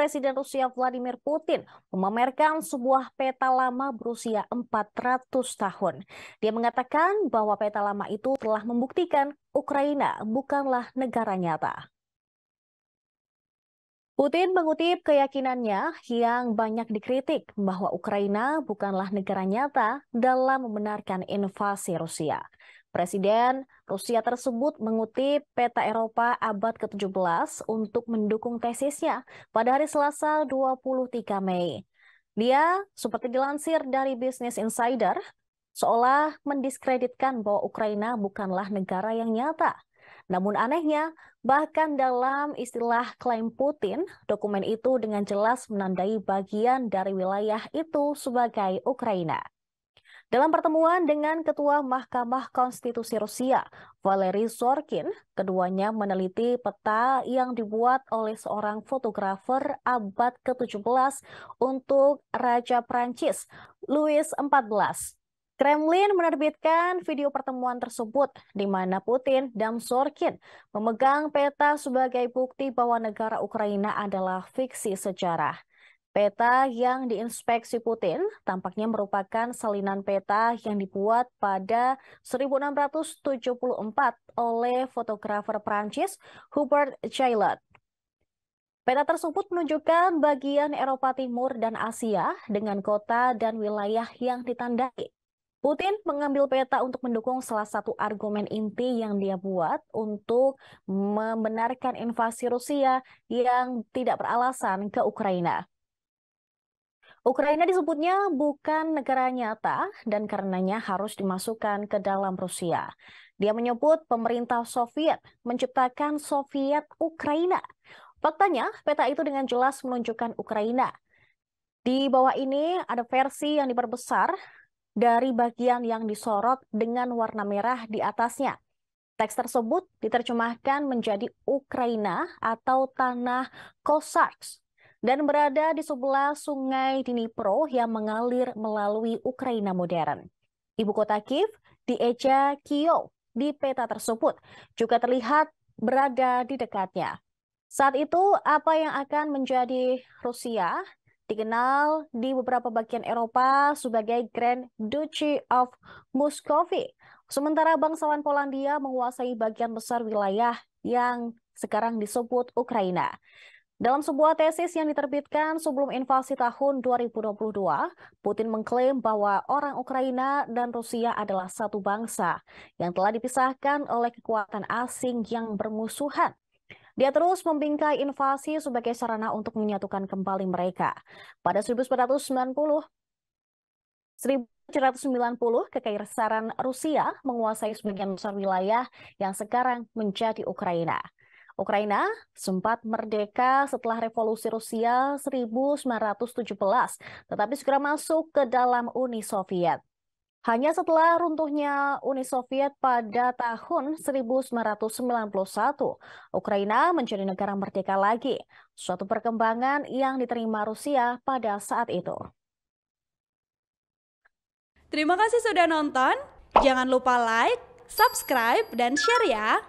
Presiden Rusia Vladimir Putin memamerkan sebuah peta lama berusia 400 tahun. Dia mengatakan bahwa peta lama itu telah membuktikan Ukraina bukanlah negara nyata. Putin mengutip keyakinannya yang banyak dikritik bahwa Ukraina bukanlah negara nyata dalam membenarkan invasi Rusia. Presiden Rusia tersebut mengutip peta Eropa abad ke-17 untuk mendukung tesisnya pada hari Selasa 23 Mei. Dia, seperti dilansir dari Business Insider, seolah mendiskreditkan bahwa Ukraina bukanlah negara yang nyata. Namun anehnya, bahkan dalam istilah klaim Putin, dokumen itu dengan jelas menandai bagian dari wilayah itu sebagai Ukraina. Dalam pertemuan dengan Ketua Mahkamah Konstitusi Rusia, Valery Zorkin, keduanya meneliti peta yang dibuat oleh seorang fotografer abad ke-17 untuk Raja Prancis, Louis XIV. Kremlin menerbitkan video pertemuan tersebut di mana Putin dan Zorkin memegang peta sebagai bukti bahwa negara Ukraina adalah fiksi sejarah. Peta yang diinspeksi Putin tampaknya merupakan salinan peta yang dibuat pada 1674 oleh fotografer Prancis Hubert Chaillet. Peta tersebut menunjukkan bagian Eropa Timur dan Asia dengan kota dan wilayah yang ditandai. Putin mengambil peta untuk mendukung salah satu argumen inti yang dia buat untuk membenarkan invasi Rusia yang tidak beralasan ke Ukraina. Ukraina disebutnya bukan negara nyata dan karenanya harus dimasukkan ke dalam Rusia. Dia menyebut pemerintah Soviet menciptakan Soviet Ukraina. Faktanya, peta itu dengan jelas menunjukkan Ukraina. Di bawah ini ada versi yang diperbesar dari bagian yang disorot dengan warna merah di atasnya. Teks tersebut diterjemahkan menjadi Ukraina atau tanah Cossacks dan berada di sebelah sungai Dnipro yang mengalir melalui Ukraina modern. Ibu kota Kiev dieja Kyiv di peta tersebut juga terlihat berada di dekatnya. Saat itu, apa yang akan menjadi Rusia dikenal di beberapa bagian Eropa sebagai Grand Duchy of Muscovy. Sementara bangsawan Polandia menguasai bagian besar wilayah yang sekarang disebut Ukraina. Dalam sebuah tesis yang diterbitkan sebelum invasi tahun 2022, Putin mengklaim bahwa orang Ukraina dan Rusia adalah satu bangsa yang telah dipisahkan oleh kekuatan asing yang bermusuhan. Dia terus membingkai invasi sebagai sarana untuk menyatukan kembali mereka. Pada 1990, Kekaisaran Rusia menguasai sebagian besar wilayah yang sekarang menjadi Ukraina. Ukraina sempat merdeka setelah Revolusi Rusia 1917, tetapi segera masuk ke dalam Uni Soviet. Hanya setelah runtuhnya Uni Soviet pada tahun 1991, Ukraina menjadi negara merdeka lagi, suatu perkembangan yang diterima Rusia pada saat itu. Terima kasih sudah nonton, jangan lupa like, subscribe, dan share ya!